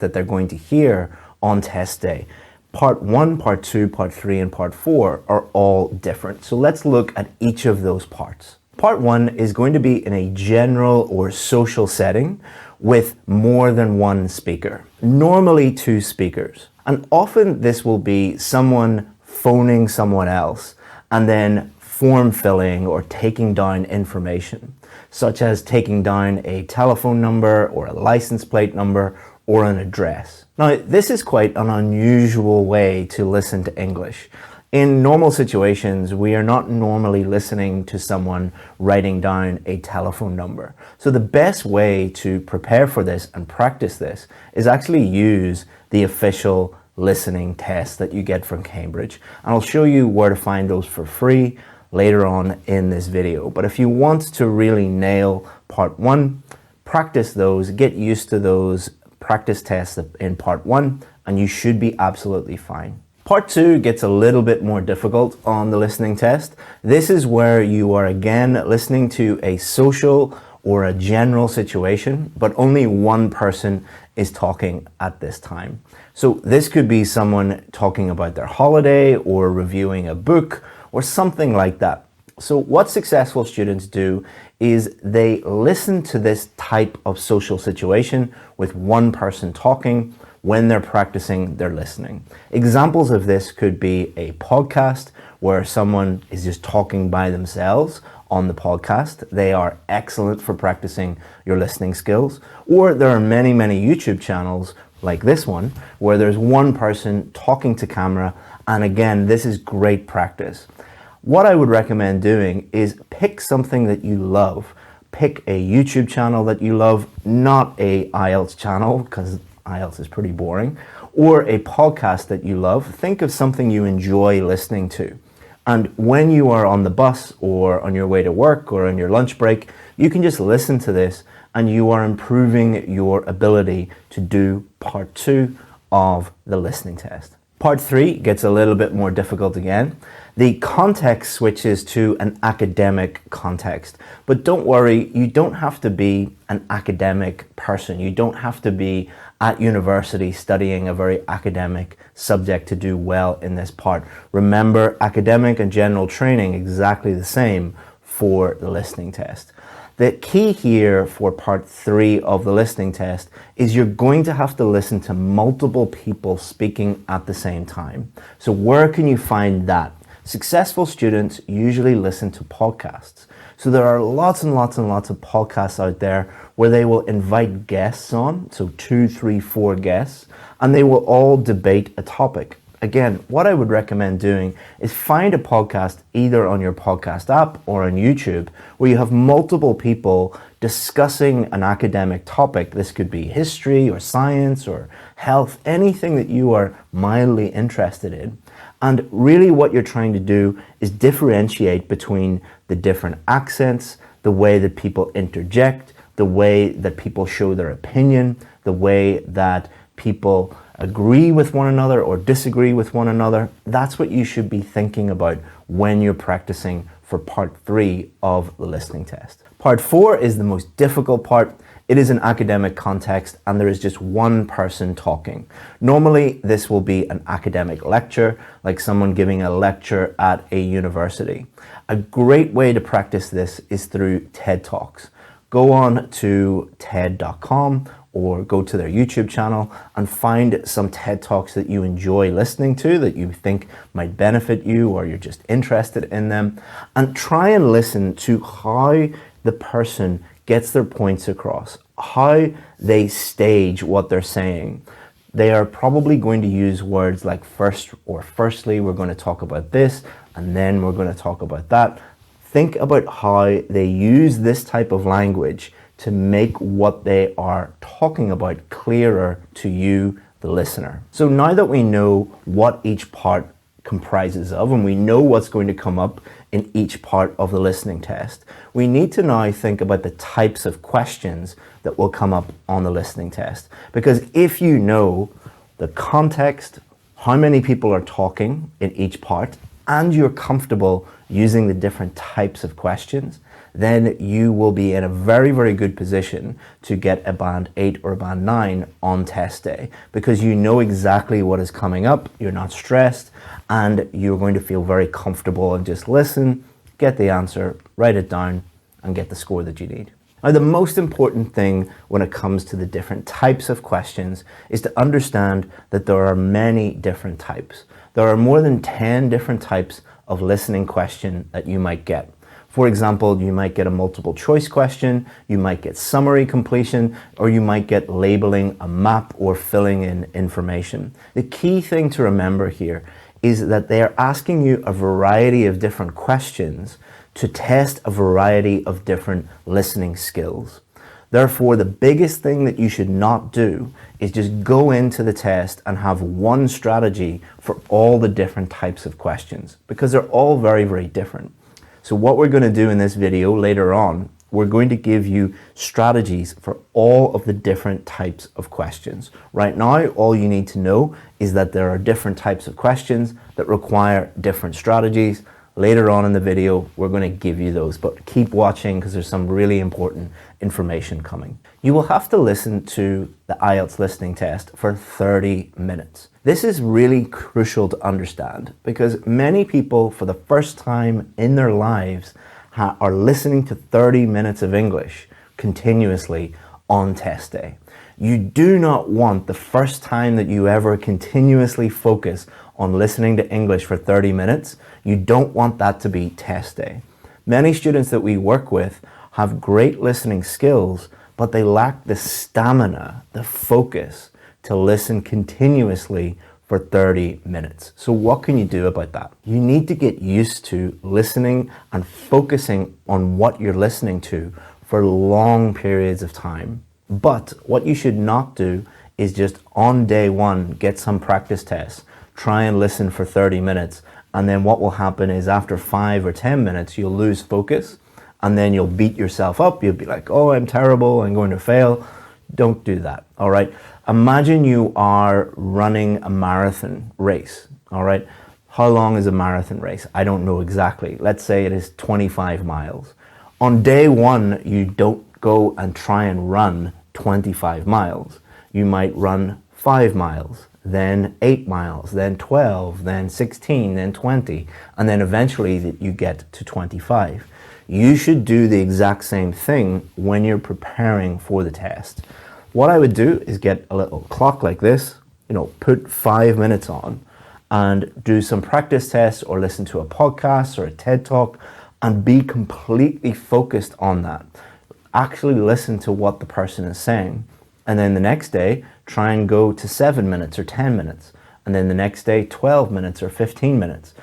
that they're going to hear on test day. Part 1, Part 2, Part 3, and Part 4 are all different. So let's look at each of those parts. Part 1 is going to be in a general or social setting with more than one speaker, normally 2 speakers. And often this will be someone phoning someone else and then form filling or taking down information, such as taking down a telephone number or a license plate number or an address. Now, this is quite an unusual way to listen to English. In normal situations, we are not normally listening to someone writing down a telephone number. So the best way to prepare for this and practice this is actually use the official listening test that you get from Cambridge. And I'll show you where to find those for free later on in this video. But if you want to really nail Part 1, practice those, get used to those practice tests in Part 1, and you should be absolutely fine. Part 2 gets a little bit more difficult on the listening test. This is where you are again listening to a social or a general situation, but only one person is talking at this time. So this could be someone talking about their holiday or reviewing a book or something like that. So what successful students do is they listen to this type of social situation with one person talking when they're practicing their listening. Examples of this could be a podcast where someone is just talking by themselves on the podcast. They are excellent for practicing your listening skills. Or there are many YouTube channels like this one where there's one person talking to camera, and again, this is great practice. What I would recommend doing is pick something that you love. Pick a YouTube channel that you love, not a Ielts channel, because Ielts is pretty boring, or a podcast that you love. Think of something you enjoy listening to. And when you are on the bus or on your way to work or on your lunch break, you can just listen to this and you are improving your ability to do Part 2 of the listening test. Part 3 gets a little bit more difficult again. The context switches to an academic context. But don't worry, you don't have to be an academic person. You don't have to be at university studying a very academic subject to do well in this part. Remember, academic and general training exactly the same for the listening test. The key here for Part 3 of the listening test is you're going to have to listen to multiple people speaking at the same time. So where can you find that? Successful students usually listen to podcasts. So there are lots and lots of podcasts out there where they will invite guests on, so 2, 3, 4 guests, and they will all debate a topic. Again, what I would recommend doing is find a podcast either on your podcast app or on YouTube where you have multiple people discussing an academic topic. This could be history or science or health, anything that you are mildly interested in. And really what you're trying to do is differentiate between the different accents, the way that people interject, the way that people show their opinion, the way that people agree with one another or disagree with one another. That's what you should be thinking about when you're practicing for Part 3 of the listening test. Part 4 is the most difficult part. It is an academic context and there is just one person talking. Normally, this will be an academic lecture, like someone giving a lecture at a university. A great way to practice this is through TED Talks. Go on to TED.com or go to their YouTube channel and find some TED Talks that you enjoy listening to, that you think might benefit you or you're just interested in them, and try and listen to how the person gets their points across, how they stage what they're saying. They are probably going to use words like first or firstly, we're going to talk about this, and then we're going to talk about that. Think about how they use this type of language to make what they are talking about clearer to you, the listener. So now that we know what each part comprises of, and we know what's going to come up in each part of the listening test, we need to now think about the types of questions that will come up on the listening test. Because if you know the context, how many people are talking in each part, and you're comfortable using the different types of questions, then you will be in a very, very good position to get a band 8 or a band 9 on test day, because you know exactly what is coming up, you're not stressed, and you're going to feel very comfortable and just listen, get the answer, write it down, and get the score that you need. Now, the most important thing when it comes to the different types of questions is to understand that there are many different types. There are more than 10 different types of listening question that you might get. For example, you might get a multiple choice question, you might get summary completion, or you might get labeling a map or filling in information. The key thing to remember here is that they are asking you a variety of different questions to test a variety of different listening skills. Therefore, the biggest thing that you should not do is just go into the test and have one strategy for all the different types of questions, because they're all very, very different. So what we're going to do in this video later on, we're going to give you strategies for all of the different types of questions. Right now, all you need to know is that there are different types of questions that require different strategies. Later on in the video, we're going to give you those, but keep watching because there's some really important information coming. You will have to listen to the Ielts listening test for 30 minutes. This is really crucial to understand because many people, for the first time in their lives, are listening to 30 minutes of English continuously on test day. You do not want the first time that you ever continuously focus on listening to English for 30 minutes, you don't want that to be test day. Many students that we work with have great listening skills, but they lack the stamina, the focus to listen continuously for 30 minutes. So what can you do about that? You need to get used to listening and focusing on what you're listening to for long periods of time. But what you should not do is just on day one, get some practice tests, try and listen for 30 minutes. And then what will happen is after 5 or 10 minutes, you'll lose focus and then you'll beat yourself up. You'll be like, oh, I'm terrible, I'm going to fail. Don't do that, all right? Imagine you are running a marathon race, all right? How long is a marathon race? I don't know exactly. Let's say it is 25 miles. On day one, you don't go and try and run 25 miles. You might run 5 miles, then 8 miles, then 12, then 16, then 20, and then eventually you get to 25. You should do the exact same thing when you're preparing for the test. What I would do is get a little clock like this, put 5 minutes on and do some practice tests or listen to a podcast or a TED Talk and be completely focused on that. Actually listen to what the person is saying. And then the next day, try and go to 7 minutes or 10 minutes. And then the next day, 12 minutes or 15 minutes.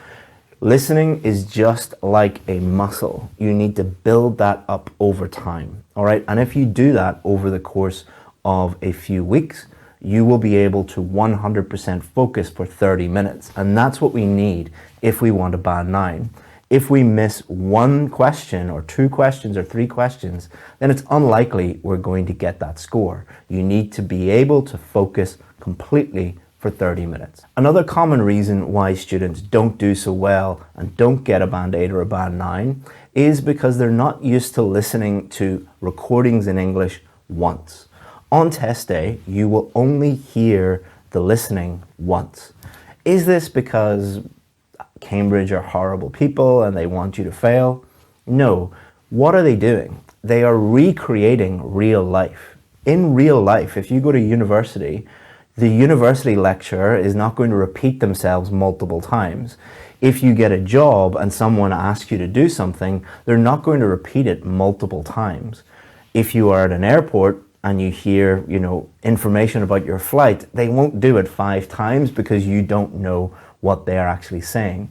Listening is just like a muscle. You need to build that up over time. All right. And if you do that over the course of a few weeks, you will be able to 100% focus for 30 minutes. And that's what we need if we want a band 9. If we miss one question or 2 questions or 3 questions, then it's unlikely we're going to get that score. You need to be able to focus completely for 30 minutes. Another common reason why students don't do so well and don't get a band 8 or a band 9 is because they're not used to listening to recordings in English once. On test day, you will only hear the listening once. Is this because Cambridge are horrible people and they want you to fail? No. What are they doing? They are recreating real life. In real life, if you go to university, the university lecturer is not going to repeat themselves multiple times. If you get a job and someone asks you to do something, they're not going to repeat it multiple times. If you are at an airport and you hear, information about your flight, they won't do it 5 times because you don't know what they are actually saying.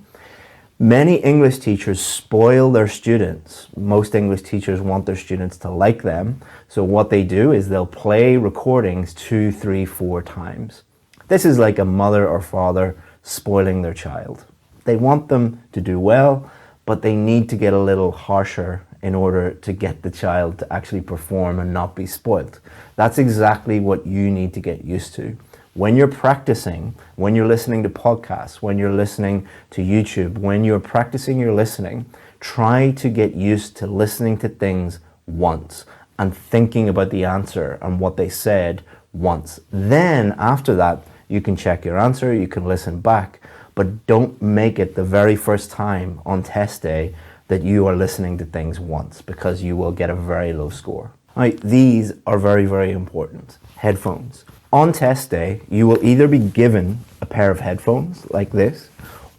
Many English teachers spoil their students. Most English teachers want their students to like them. So what they do is they'll play recordings 2, 3, 4 times. This is like a mother or father spoiling their child. They want them to do well, but they need to get a little harsher in order to get the child to actually perform and not be spoiled. That's exactly what you need to get used to. When you're practicing, when you're listening to podcasts, when you're listening to YouTube, when you're practicing your listening, try to get used to listening to things once and thinking about the answer and what they said once. Then after that, you can check your answer, you can listen back, but don't make it the very first time on test day that you are listening to things once, because you will get a very low score. Right, these are very, very important. Headphones. On test day, you will either be given a pair of headphones like this,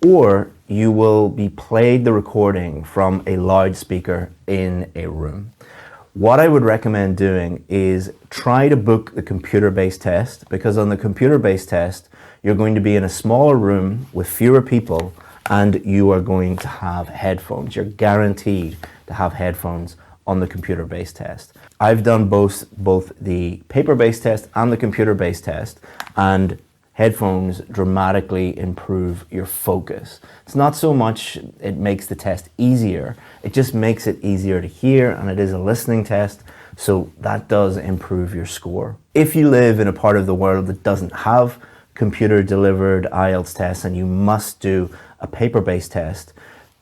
or you will be played the recording from a loudspeaker in a room. What I would recommend doing is try to book the computer-based test, because on the computer-based test, you're going to be in a smaller room with fewer people, and you are going to have headphones. You're guaranteed to have headphones on the computer-based test. I've done both the paper-based test and the computer-based test, and headphones dramatically improve your focus. It's not so much it makes the test easier, it just makes it easier to hear, and it is a listening test, so that does improve your score. If you live in a part of the world that doesn't have computer-delivered Ielts tests and you must do a paper-based test,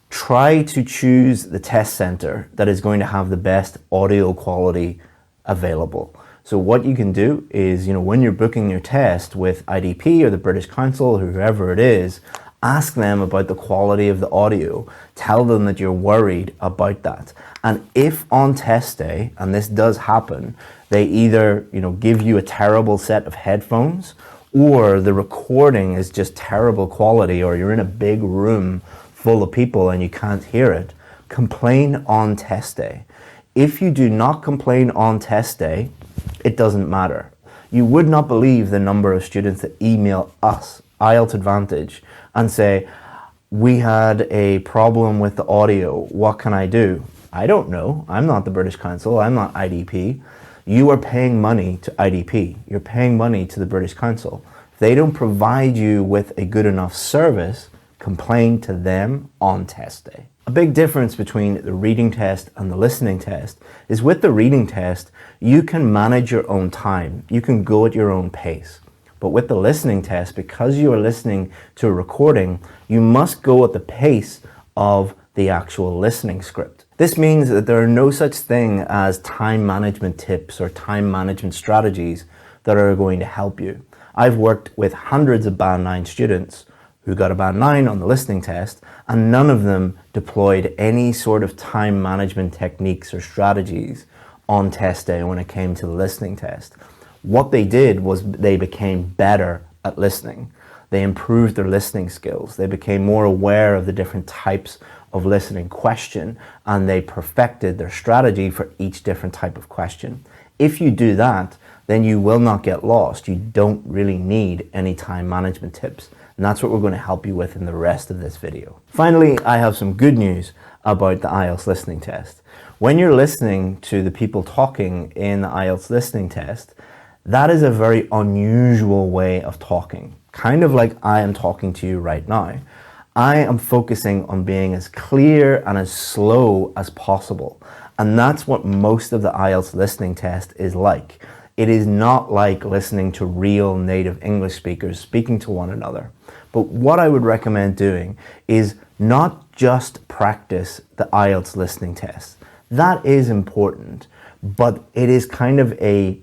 try to choose the test center that is going to have the best audio quality available. So what you can do is, when you're booking your test with IDP or the British Council, whoever it is, ask them about the quality of the audio. Tell them that you're worried about that. And if on test day, and this does happen, they either, give you a terrible set of headphones, or the recording is just terrible quality, or you're in a big room full of people and you can't hear it, complain on test day. If you do not complain on test day, it doesn't matter. You would not believe the number of students that email us, IELTS Advantage, and say, we had a problem with the audio, what can I do? I don't know, I'm not the British Council, I'm not IDP. You are paying money to IDP, you're paying money to the British Council. If they don't provide you with a good enough service, complain to them on test day. A big difference between the reading test and the listening test is with the reading test, you can manage your own time. You can go at your own pace. But with the listening test, because you are listening to a recording, you must go at the pace of the actual listening script. This means that there are no such thing as time management tips or time management strategies that are going to help you. I've worked with hundreds of Band 9 students who got a Band 9 on the listening test, and none of them deployed any sort of time management techniques or strategies on test day when it came to the listening test. What they did was they became better at listening. They improved their listening skills. They became more aware of the different types of listening question, and they perfected their strategy for each different type of question. If you do that, then you will not get lost. You don't really need any time management tips. And that's what we're going to help you with in the rest of this video. Finally, I have some good news about the IELTS listening test. When you're listening to the people talking in the IELTS listening test, that is a very unusual way of talking. Kind of like I am talking to you right now. I am focusing on being as clear and as slow as possible. And that's what most of the IELTS listening test is like. It is not like listening to real native English speakers speaking to one another. But what I would recommend doing is not just practice the IELTS listening test. That is important, but it is kind of a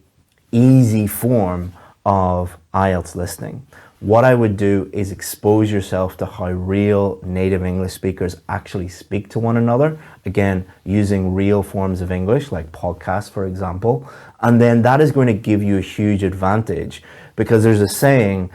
easy form of IELTS listening. What I would do is expose yourself to how real native English speakers actually speak to one another. Again, using real forms of English, like podcasts, for example. And then that is going to give you a huge advantage, because there's a saying,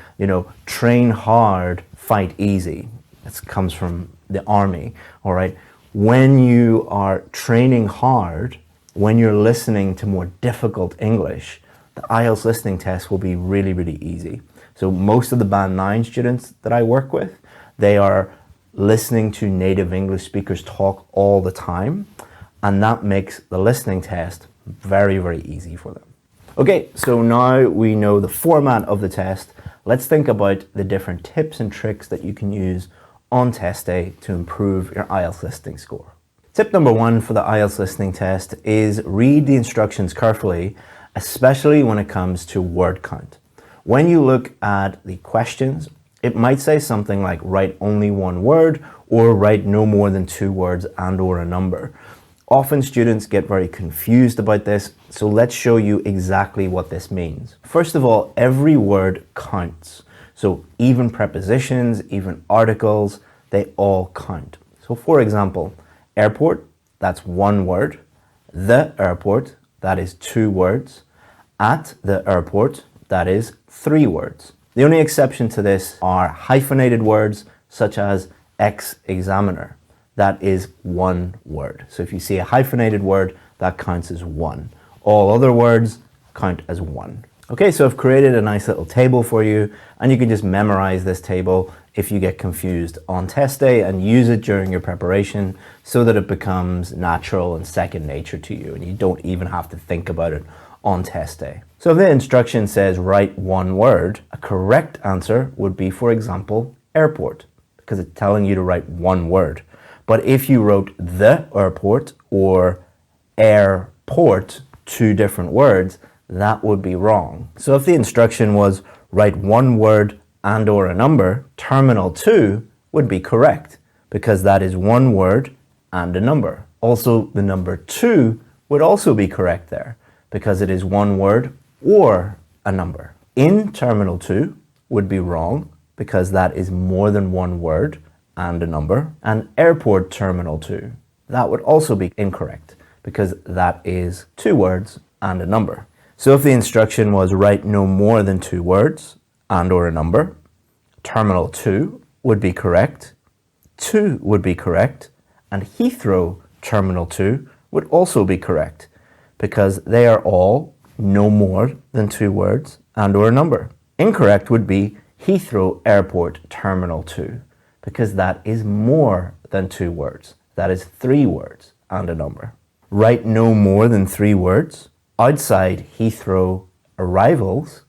train hard, fight easy. It comes from the army, all right? When you are training hard, when you're listening to more difficult English, the IELTS listening test will be really, really easy. So most of the Band 9 students that I work with, they are listening to native English speakers talk all the time, and that makes the listening test very, very easy for them. Okay, so now we know the format of the test. Let's think about the different tips and tricks that you can use on test day to improve your IELTS listening score. Tip number 1 for the IELTS listening test is read the instructions carefully, especially when it comes to word count. When you look at the questions It might say something like write only one word or write no more than 2 words and or a number. Often students get very confused about this, so let's show you exactly what this means. First of all, every word counts. So even prepositions, even articles, they all count. So for example, airport, that's 1 word. The airport, that is 2 words. At the airport, that is 3 words. The only exception to this are hyphenated words such as ex-examiner. That is 1 word. So if you see a hyphenated word, that counts as 1. All other words count as 1. Okay, so I've created a nice little table for you, and you can just memorize this table if you get confused on test day and use it during your preparation so that it becomes natural and second nature to you and you don't even have to think about it on test day. So if the instruction says write 1 word, a correct answer would be, for example, airport, because it's telling you to write 1 word. But if you wrote the airport or airport, 2 different words, that would be wrong. So if the instruction was write 1 word and or a number, terminal 2 would be correct because that is 1 word and a number. Also, the number 2 would also be correct there because it is 1 word or a number. In terminal 2 would be wrong because that is more than 1 word and a number. And airport terminal 2, that would also be incorrect because that is 2 words and a number. So if the instruction was write no more than 2 words and or a number, terminal 2 would be correct, 2 would be correct, and Heathrow terminal 2 would also be correct because they are all no more than 2 words and or a number. Incorrect would be Heathrow Airport terminal 2 because that is more than 2 words. That is 3 words and a number. Write no more than 3 words. Outside Heathrow arrivals,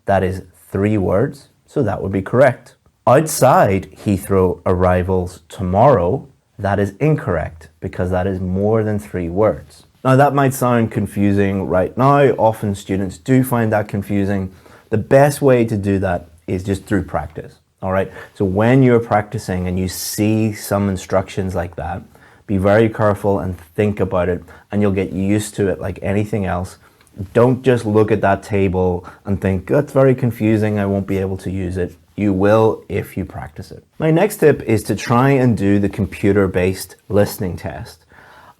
that is 3 words, so that would be correct. Outside Heathrow arrivals tomorrow, that is incorrect because that is more than 3 words. Now that might sound confusing right now. Often students do find that confusing. The best way to do that is just through practice. All right, so when you're practicing and you see some instructions like that, be very careful and think about it, and you'll get used to it like anything else. Don't just look at that table and think, that's very confusing, I won't be able to use it. You will if you practice it. My next tip is to try and do the computer-based listening test.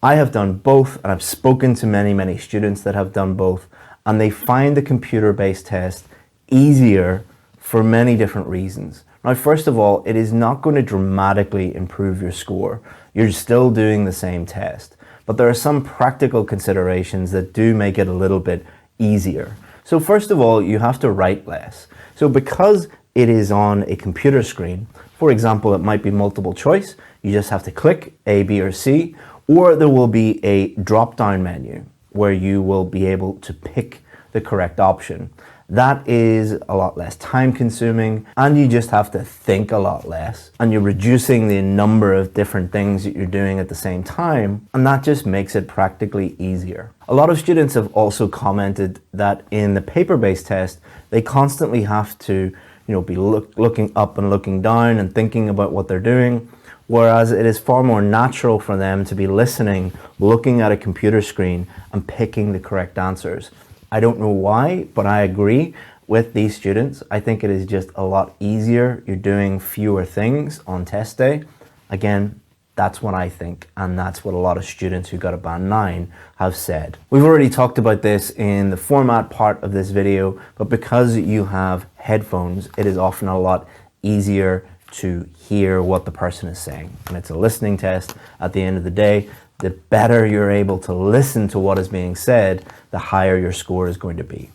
I have done both, and I've spoken to many students that have done both, and they find the computer-based test easier for many different reasons. Now, first of all, it is not going to dramatically improve your score. You're still doing the same test, but there are some practical considerations that do make it a little bit easier. So first of all, you have to write less. So because it is on a computer screen, for example, it might be multiple choice. You just have to click A, B, or C, or there will be a drop-down menu where you will be able to pick the correct option. That is a lot less time consuming, and you just have to think a lot less, and you're reducing the number of different things that you're doing at the same time, and that just makes it practically easier. A lot of students have also commented that in the paper-based test, they constantly have to be looking up and looking down and thinking about what they're doing, whereas it is far more natural for them to be listening, looking at a computer screen, and picking the correct answers. I don't know why, but I agree with these students. I think it is just a lot easier. You're doing fewer things on test day. Again, that's what I think, and that's what a lot of students who got a band 9 have said. We've already talked about this in the format part of this video, but because you have headphones, it is often a lot easier to hear what the person is saying. And it's a listening test at the end of the day. The better you're able to listen to what is being said, the higher your score is going to be.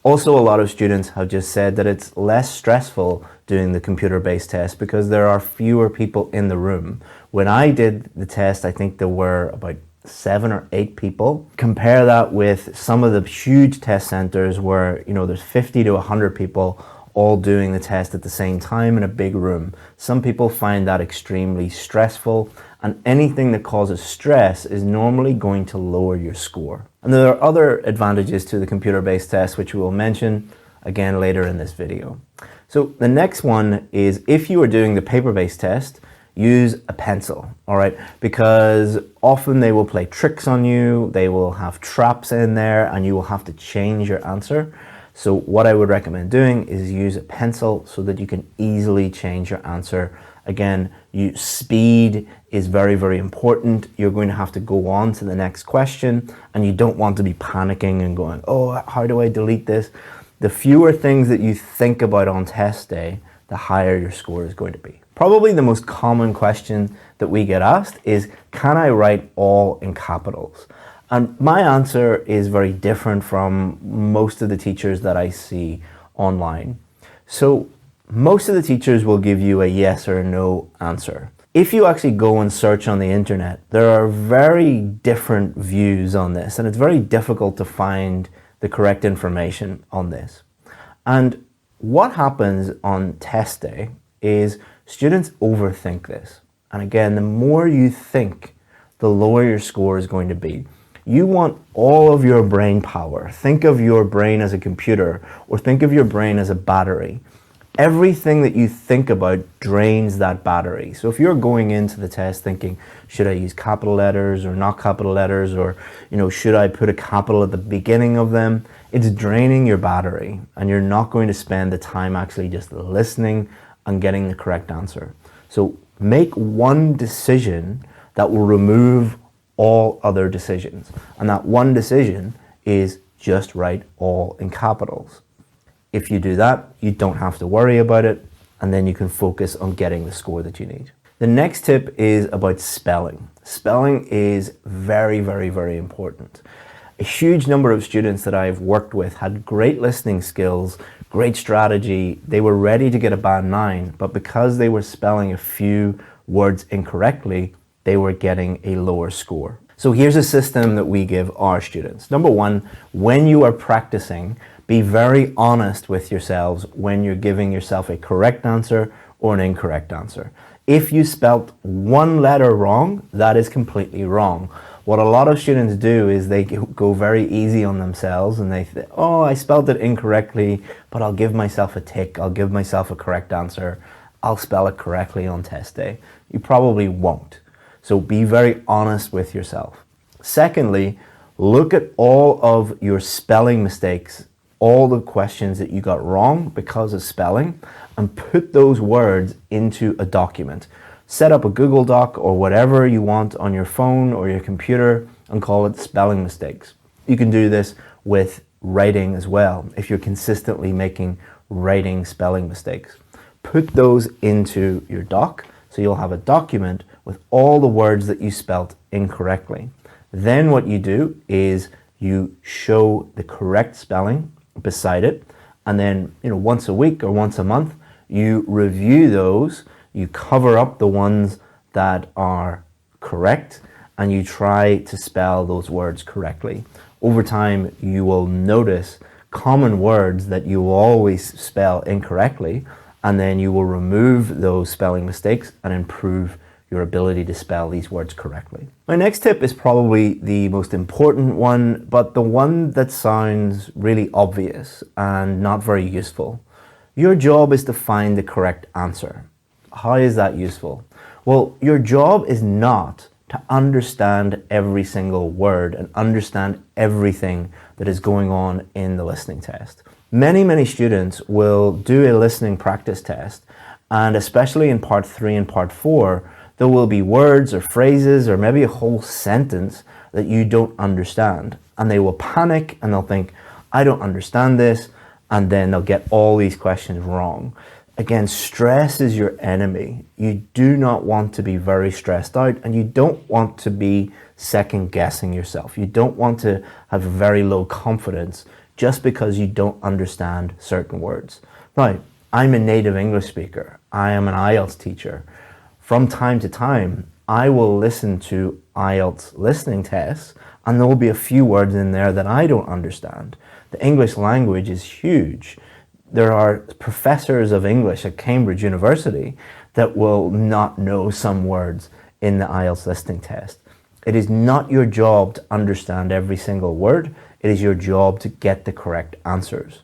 Also, a lot of students have just said that it's less stressful doing the computer-based test because there are fewer people in the room. When I did the test, I think there were about 7 or 8 people. Compare that with some of the huge test centers where, there's 50 to 100 people all doing the test at the same time in a big room. Some people find that extremely stressful, and anything that causes stress is normally going to lower your score. And there are other advantages to the computer-based test which we will mention. again later in this video. So the next one is, if you are doing the paper-based test, use a pencil, all right? Because often they will play tricks on you, they will have traps in there, and you will have to change your answer. So what I would recommend doing is use a pencil so that you can easily change your answer. Again, speed is very, very important. You're going to have to go on to the next question, and you don't want to be panicking and going, oh, how do I delete this? The fewer things that you think about on test day, the higher your score is going to be. Probably the most common question that we get asked is, can I write all in capitals? And my answer is very different from most of the teachers that I see online. So most of the teachers will give you a yes or a no answer. If you actually go and search on the internet, there are very different views on this, and it's very difficult to find the correct information on this. And what happens on test day is students overthink this. And again, the more you think, the lower your score is going to be. You want all of your brain power. Think of your brain as a computer, or think of your brain as a battery. Everything that you think about drains that battery. So if you're going into the test thinking, should I use capital letters or not capital letters, or should I put a capital at the beginning of them, it's draining your battery, and you're not going to spend the time actually just listening and getting the correct answer. So make one decision that will remove all other decisions. And that one decision is just write all in capitals. If you do that, you don't have to worry about it, and then you can focus on getting the score that you need. The next tip is about spelling. Spelling is very, very, very important. A huge number of students that I've worked with had great listening skills, great strategy. They were ready to get a band 9, but because they were spelling a few words incorrectly, they were getting a lower score. So here's a system that we give our students. Number one, when you are practicing, be very honest with yourselves when you're giving yourself a correct answer or an incorrect answer. If you spelt one letter wrong, that is completely wrong. What a lot of students do is they go very easy on themselves, and they think, oh, I spelled it incorrectly, but I'll give myself a tick, I'll give myself a correct answer, I'll spell it correctly on test day. You probably won't. So be very honest with yourself. Secondly, look at all of your spelling mistakes, all the questions that you got wrong because of spelling, and put those words into a document. Set up a Google Doc or whatever you want on your phone or your computer and call it spelling mistakes. You can do this with writing as well if you're consistently making writing spelling mistakes. Put those into your doc so you'll have a document with all the words that you spelt incorrectly. Then what you do is you show the correct spelling beside it, and then once a week or once a month you review those. You cover up the ones that are correct, and you try to spell those words correctly. Over time, you will notice common words that you will always spell incorrectly, and then you will remove those spelling mistakes and improve your ability to spell these words correctly. My next tip is probably the most important one, but the one that sounds really obvious and not very useful. Your job is to find the correct answer. How is that useful? Well, your job is not to understand every single word and understand everything that is going on in the listening test. Many students will do a listening practice test, and especially in part 3 and part 4, there will be words or phrases or maybe a whole sentence that you don't understand, and they will panic and they'll think, I don't understand this, and then they'll get all these questions wrong. Again, stress is your enemy. You do not want to be very stressed out, and you don't want to be second guessing yourself. You don't want to have very low confidence just because you don't understand certain words. Now, I'm a native English speaker. I am an Ielts teacher. From time to time, I will listen to Ielts listening tests, and there will be a few words in there that I don't understand. The English language is huge. There are professors of English at Cambridge University that will not know some words in the Ielts listening test. It is not your job to understand every single word. It is your job to get the correct answers.